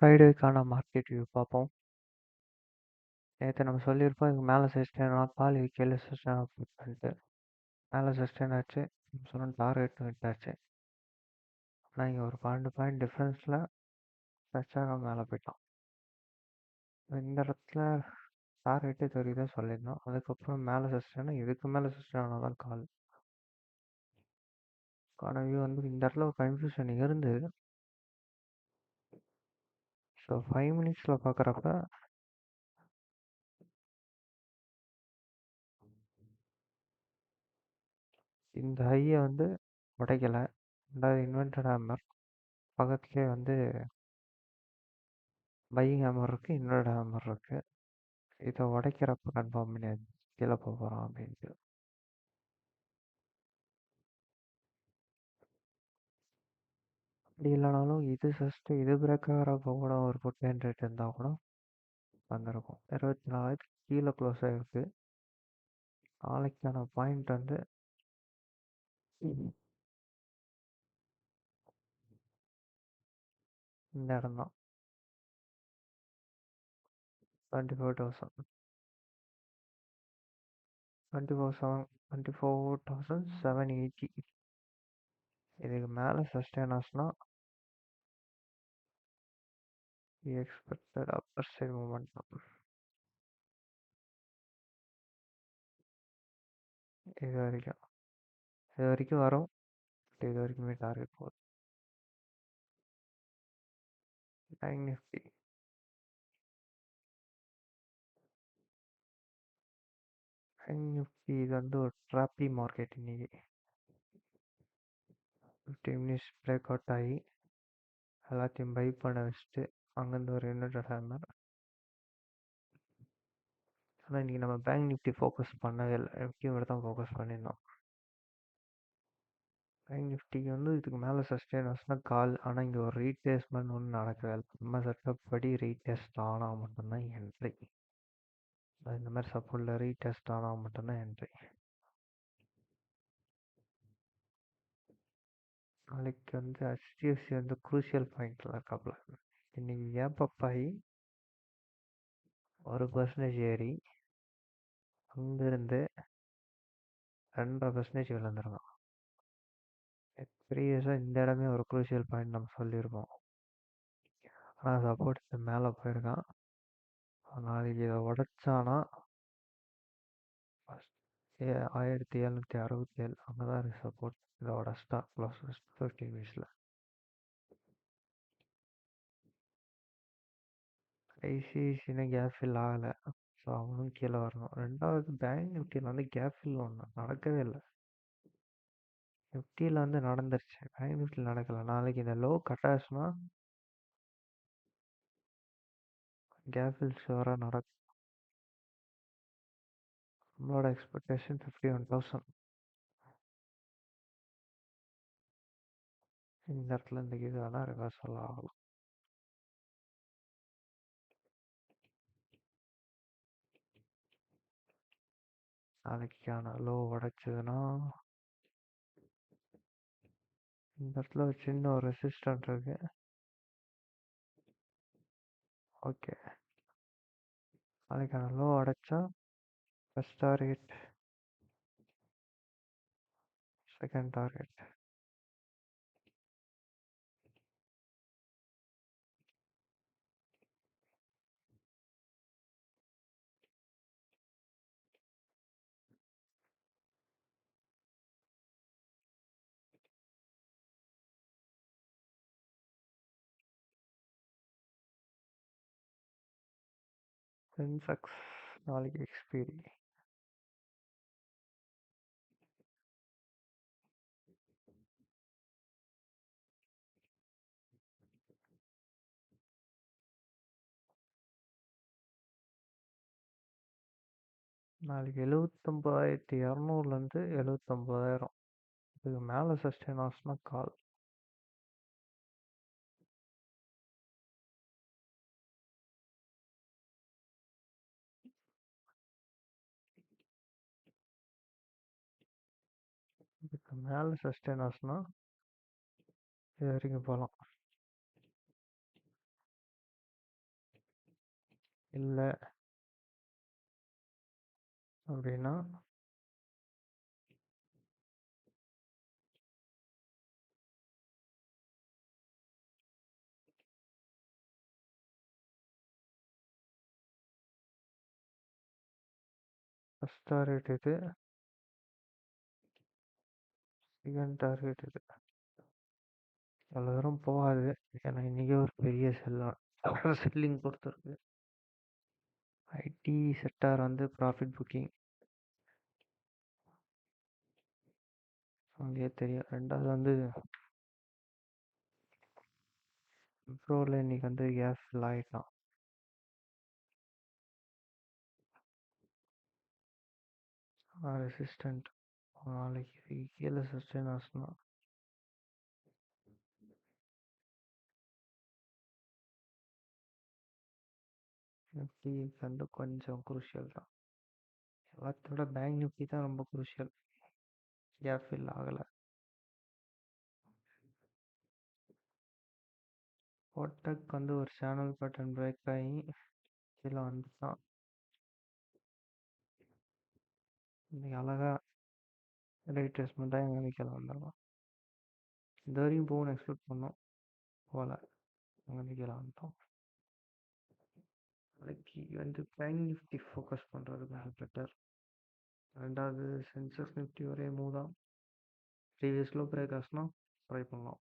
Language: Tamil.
ஃப்ரைடேக்கான மார்க்கெட் வியூ பார்ப்போம். நேற்று நம்ம சொல்லியிருப்போம் இதுக்கு மேலே சஸ்டெயின் கால் கீழே சஸ்டெயின் பண்ணிட்டு மேலே சஸ்டெயின் ஆச்சு. சொன்ன டார்கெட் ஹிட் ஆச்சு. ஆனால் இங்கே ஒரு 12 பாயிண்ட் டிஃப்ரென்ஸில் டச்சாக மேலே போயிட்டான். இந்த இடத்துல டார்கெட்டு தெரியுதான் சொல்லியிருந்தோம். அதுக்கப்புறம் மேலே சஸ்டெயின், இதுக்கு மேலே சஸ்டெயின் ஆனால் தான் கால் கான வியூ வந்து இந்த இடத்துல ஒரு கன்ஃபியூஷன் இருந்து. ஸோ 5 மினிட்ஸில் பார்க்குறப்ப இந்த ஹையை வந்து உடைக்கலை. ரெண்டாவது இன்வெர்டட் ஹேமர் பக்கத்துலேயே வந்து பையிங் ஹேமர் இருக்குது, இன்வெர்டட் ஹேமர் இருக்குது. இதை உடைக்கிறப்ப கன்ஃபார்ம் பண்ணியாச்சு கீழே போக போகிறோம் அப்படின்ட்டு. அப்படி இல்லைனாலும் இது இது பிரேக் ஆகிறப்ப கூட ஒரு புட் ரேட் இருந்தால் கூட வந்திருக்கும். 24,000 கீழே க்ளோஸ் ஆகிருக்கு. நாளைக்கான பாயிண்ட் வந்து இந்த இடம் தான் 24,000 24,780. இதுக்கு மேலே சஸ்டெயின் ஆச்சுன்னா எக்ஸ்பெக்டட் அப்பர் சைட் மூமெண்ட் இது வரைக்கும் வரும். இது வரைக்குமே டார்கெட் போகுது. பேங்க் நிஃப்டி இது வந்து ஒரு ட்ராப்பி மார்க்கெட். இன்னைக்கு 15 மினிட்ஸ் பிரேக் அவுட் ஆகி எல்லாத்தையும் பை பண்ண வச்சுட்டு அங்கேருந்து ஒரு யுனைடெட் ஹேமர். ஆனால் இன்றைக்கி நம்ம பேங்க் நிஃப்டி ஃபோக்கஸ் பண்ணவே இல்லை. நிஃப்டி மட்டும் தான் ஃபோக்கஸ் பண்ணியிருந்தோம். பேங்க் நிஃப்டிக்கு வந்து இதுக்கு மேலே சஸ்டெயின் ஆச்சுன்னா கால். ஆனால் இங்கே ஒரு ரீடேஸ்மெண்ட் ஒன்றும் நடக்கவே இல்லை. நம்ம செட்டப் படி ரீடெஸ்ட் ஆனால் மட்டும்தான் என்ட்ரி. இந்த மாதிரி சப்போர்ட்டில் ரீடெஸ்ட் ஆனால் மட்டும்தான் என்ட்ரி. நாளைக்கு வந்து HDFC வந்து குரூசியல் பாயிண்டில் இருக்காப்புல. இன்னைக்கு கேப் ஆகி 1% ஏறி அங்கேருந்து 2.5% விழுந்துருக்கான். ப்ரீவியஸாக இந்த இடமே ஒரு குரூசியல் பாயிண்ட் நம்ம சொல்லியிருப்போம். ஆனால் சப்போர்ட் மேலே போயிருக்கான். நாளைக்கு இதை உடச்சானா 1767 அங்கே தான் இருக்குது சப்போர்ட். இதை உடச்சிட்டா க்ளோஸ் 15 மினிட்ஸில். ஐசிஐசின்னு கேப் ஃபில் ஆகலை. ஸோ அவனும் கீழே வரணும். ரெண்டாவது பேங்க் நிஃப்டியில் வந்து கேப் ஃபில் ஒன்று நடக்கவே இல்லை. நிஃப்டியில் வந்து நடந்துருச்சு, பேங்க் நிஃப்டியில் நடக்கலை. நாளைக்கு இந்த லோ கட் ஆச்சுன்னா கேப் ஃபில் ஷுவராக நடக்கும். நம்மளோட எக்ஸ்பெக்டேஷன் 51,000. இந்த இடத்துல இந்த இது வேணால் ரிவர்சல் ஆகலாம். நாளைக்கான லோ உடைச்சதுன்னா இந்த இடத்துல ஒரு சின்ன ஒரு ரெசிஸ்டன்ட் இருக்கு. ஓகே, நாளைக்கான லோ உடைச்சா first target, second target. Sensex நாளைக்கு எக்ஸ்பீரி. நாளைக்கு 79,200லேருந்து 79,000. இதுக்கு மேலே சஸ்டெயின் ஆச்சுன்னா கால். இதுக்கு மேலே சஸ்டெயின் ஆச்சுன்னா இது வரைக்கும் போகலாம். இல்லை அப்படின்னா ஃபஸ்ட் டார்கெட் இது, செகண்ட் டார்கெட் இது. அவ்வளோ தூரம் போகாது, ஏன்னா இன்றைக்கே ஒரு பெரிய செல்லிங் பொறுத்திருக்கு. ஐடி செக்டார் வந்து ப்ராஃபிட் புக்கிங் அங்கேயே தெரியும். ரெண்டாவது வந்து விப்ரோவில் இன்னைக்கு வந்து கேஸ் ஃபில் ஆகிட்டான். ரெசிஸ்டண்ட் நாளைக்கு கீழே சஸ்டெயின் ஆச்சுன்னா நிஃப்டி வந்து கொஞ்சம் குரூஷியல் தான். எல்லாத்தோட பேங்க் நிஃப்டி தான் ரொம்ப குரூஷியல். கேப் ஃபில் ஆகலை. கோட்டக் வந்து ஒரு சேனல் பேட்டர்ன் பிரேக் ஆகி கீழே வந்துட்டான். இன்னைக்கு அழகா ரீட்ரேஸ்மெண்ட் தான் எங்கே கீழே வந்துடலாம். இந்த வரையும் போகணும்னு எக்ஸ்பெக்ட் பண்ணோம், போகல, அங்கே கீழே வந்துட்டோம். நாளைக்கு வந்து பேங்க் நிஃப்டி ஃபோக்கஸ் பண்ணுறது பெட்டர். ரெண்டாவது சென்செக்ஸ் நிஃப்டி ஒரே மூவ் தான். ப்ரீவியஸ் லோ பிரேக் ஆச்சுன்னா ட்ரை பண்ணலாம்.